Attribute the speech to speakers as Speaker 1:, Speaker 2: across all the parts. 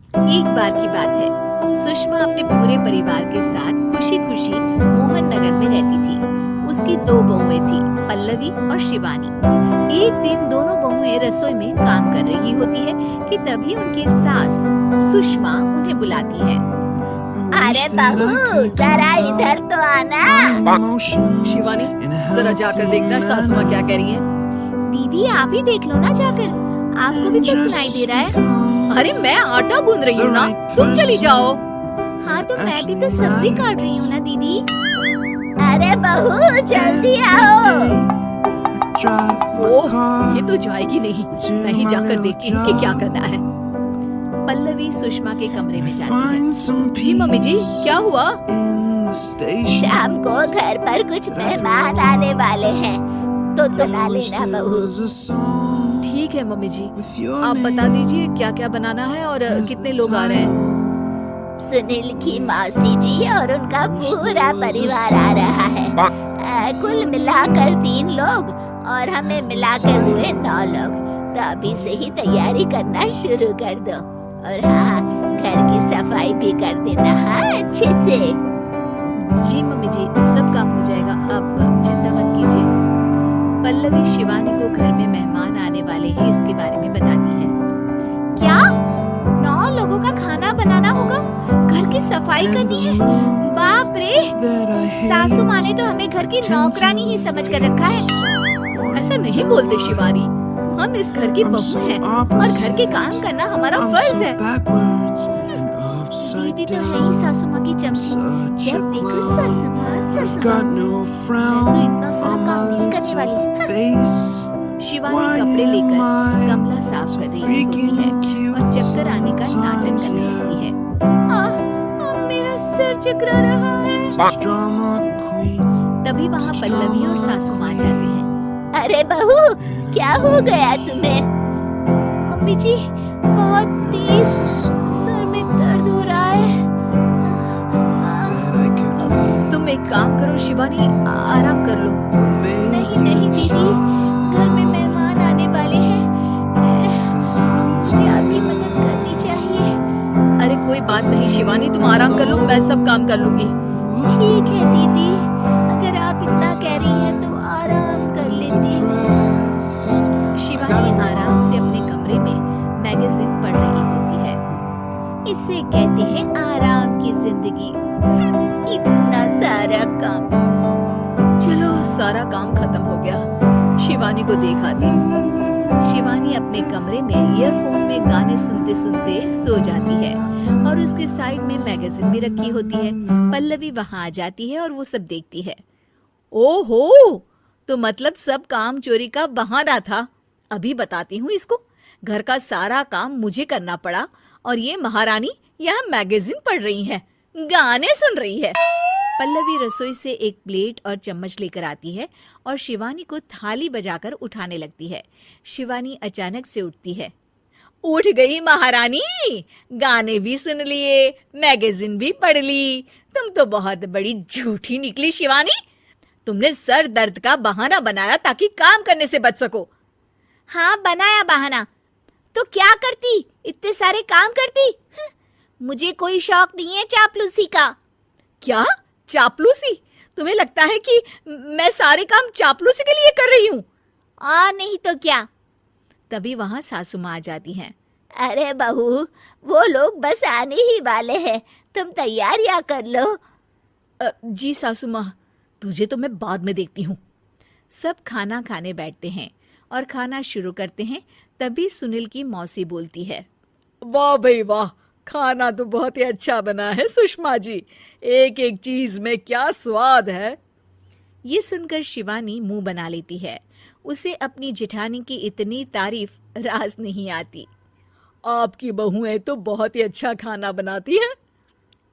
Speaker 1: एक बार की बात है, सुषमा अपने पूरे परिवार के साथ खुशी खुशी मोहन नगर में रहती थी। उसकी दो बहुएं थी, पल्लवी और शिवानी। एक दिन दोनों बहुएं रसोई में काम कर रही होती है कि तभी उनकी सास सुषमा उन्हें बुलाती है।
Speaker 2: अरे बहू, जरा इधर तो आना।
Speaker 3: शिवानी, जरा जाकर देखना सासू माँ क्या कह रही है।
Speaker 1: दीदी आप ही देख लो ना जाकर, आपको भी तो सुनाई दे रहा है।
Speaker 3: अरे मैं आटा गूंद रही हूँ ना, तुम चली जाओ।
Speaker 1: हाँ तो मैं भी तो सब्जी काट रही हूँ ना दीदी।
Speaker 2: अरे बहू जल्दी आओ।
Speaker 3: ओह, ये तो जाएगी नहीं। मैं ही जाकर देखती हूँ कि क्या करना है।
Speaker 1: पल्लवी सुषमा के कमरे में जाती है।
Speaker 3: जी मम्मी जी, क्या हुआ?
Speaker 2: शाम को घर पर कुछ मेहमान आने वाले हैं, तो बना लेना बहू।
Speaker 3: ठीक है मम्मी जी, आप बता दीजिए क्या क्या बनाना है और कितने लोग आ रहे हैं।
Speaker 2: सुनील की मौसी जी और उनका पूरा परिवार आ रहा है। कुल मिलाकर 3 लोग और हमें मिलाकर हुए 9 लोग। तो अभी से ही तैयारी करना शुरू कर दो। और हाँ, घर की सफाई भी कर देना, हाँ अच्छे से।
Speaker 1: जी मम्मी जी, सब काम हो जाएगा, आप चिंता मत कीजिए। पल्लवी शिवानी को घर में मेहमान आने वाले हैं इसके बारे में बताती है। क्या 9 लोगों का खाना बनाना होगा, घर की सफाई करनी है? बाप रे, सासू माँ ने तो हमें घर की नौकरानी ही समझ कर रखा है।
Speaker 3: ऐसा नहीं बोलते शिवानी, हम इस घर की बहू हैं और घर के काम करना हमारा फर्ज है।
Speaker 1: दीदी तो है ही सासू माँ की चमची। जब देखो सासू माँ, मैं तो इतना सारा काम नहीं करने वाली। शिवानी कपड़े लेकर गमला साफ कर रही होती है और चक्कर आने का नाटक करने लगती है। मेरा सिर चकरा रहा है। तभी वहाँ पल्लवी और सासू माँ जाते हैं।
Speaker 2: अरे बहू, क्या हो गया तुम्हें?
Speaker 1: मम्मी जी, बहुत तेज सर में दर्द हो रहा है।
Speaker 3: तुम एक काम करो शिवानी, आराम कर लो।
Speaker 1: नहीं नहीं दीदी, घर में मेहमान आने वाले हैं, मुझे आपकी मदद करनी चाहिए।
Speaker 3: अरे कोई बात नहीं शिवानी, तुम आराम कर लो, मैं सब काम कर लूंगी।
Speaker 1: ठीक है दीदी, अगर आप इतना कह रही हैं तो आराम कर लेती हूँ। शिवानी आराम से अपने कमरे में मैगजीन पढ़ रही होती है। इसे कहते हैं आराम की जिंदगी। इतना सारा काम।
Speaker 3: चलो सारा काम खत्म हो गया, शिवानी को देखा दी।
Speaker 1: शिवानी अपने कमरे में ईयरफोन में गाने सुनते सुनते सो जाती है और उसके साइड में मैगजीन भी रखी होती है। पल्लवी वहां आ जाती है और वो सब देखती है।
Speaker 3: ओहो, तो मतलब सब काम चोरी का बहाना था। अभी बताती हूँ इसको। घर का सारा काम मुझे करना पड़ा और ये महारानी यहाँ मैगजीन पढ़ रही है, गाने सुन रही है।
Speaker 1: पल्लवी रसोई से एक प्लेट और चम्मच लेकर आती है और शिवानी को थाली बजाकर उठाने लगती है। शिवानी अचानक से उठती है।
Speaker 3: उठ गई महारानी, गाने भी सुन लिए, मैगजीन भी पढ़ ली। तुम तो बहुत बड़ी झूठी निकली शिवानी। तुमने सर दर्द का बहाना बनाया ताकि काम करने से बच सको।
Speaker 2: हाँ बनाया बहाना, तो क्या करती, इतने सारे काम करती। मुझे कोई शौक नहीं है चापलूसी का।
Speaker 3: क्या चापलूसी? तुम्हें लगता है कि मैं सारे काम चापलूसी के लिए कर रही हूँ?
Speaker 2: और नहीं तो क्या।
Speaker 1: तभी वहां सासू माँ आ जाती हैं।
Speaker 2: अरे बहू, वो लोग बस आने ही वाले हैं, तुम तैयारियां कर लो।
Speaker 3: जी सासू माँ, तुझे तो मैं बाद में देखती हूँ।
Speaker 1: सब खाना खाने बैठते हैं और खाना शुरू करते हैं। तभी सुनील की मौसी बोलती है।
Speaker 3: वाह भाई वाह, खाना तो बहुत ही अच्छा बना है सुषमा जी। एक एक चीज में क्या स्वाद है।
Speaker 1: ये सुनकर शिवानी मुंह बना लेती है। उसे अपनी जेठानी की इतनी तारीफ रास नहीं आती।
Speaker 3: आपकी बहुएं तो बहुत ही अच्छा खाना बनाती हैं।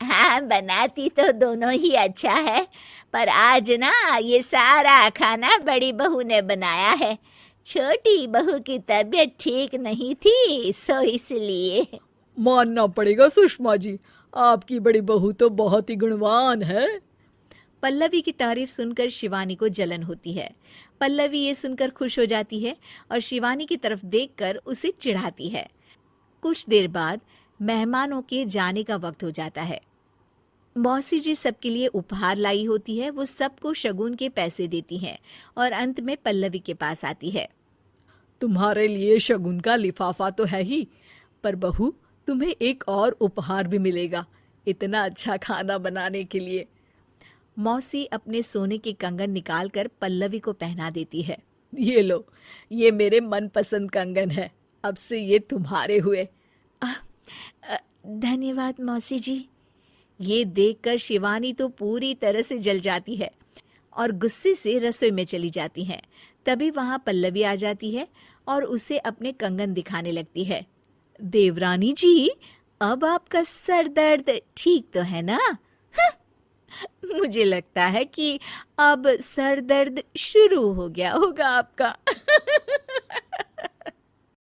Speaker 2: हाँ बनाती तो दोनों ही अच्छा है, पर आज ना ये सारा खाना बड़ी बहू ने बनाया है। छोटी बहू की तबीयत ठीक नहीं थी, सो इसलिए।
Speaker 3: मानना पड़ेगा सुषमा जी, आपकी बड़ी बहू तो बहुत ही गुणवान है।
Speaker 1: पल्लवी की तारीफ सुनकर शिवानी को जलन होती है। पल्लवी ये सुनकर खुश हो जाती है और शिवानी की तरफ देखकर उसे चिढ़ाती है। कुछ देर बाद मेहमानों के जाने का वक्त हो जाता है। मौसी जी सबके लिए उपहार लाई होती है, वो सबको शगुन के पैसे देती हैं और अंत में पल्लवी के पास आती है।
Speaker 3: तुम्हारे लिए शगुन का लिफाफा तो है ही, पर बहू तुम्हें एक और उपहार भी मिलेगा इतना अच्छा खाना बनाने के लिए।
Speaker 1: मौसी अपने सोने के कंगन निकालकर पल्लवी को पहना देती है।
Speaker 3: ये लो, ये मेरे मनपसंद कंगन है, अब से ये तुम्हारे हुए।
Speaker 1: धन्यवाद मौसी जी। ये देखकर शिवानी तो पूरी तरह से जल जाती है और गुस्से से रसोई में चली जाती है। तभी वहां पल्लवी आ जाती है और उसे अपने कंगन दिखाने लगती है।
Speaker 3: देवरानी जी,
Speaker 1: अब आपका सर दर्द ठीक तो है ना? मुझे लगता है कि अब सर दर्द शुरू हो गया होगा आपका।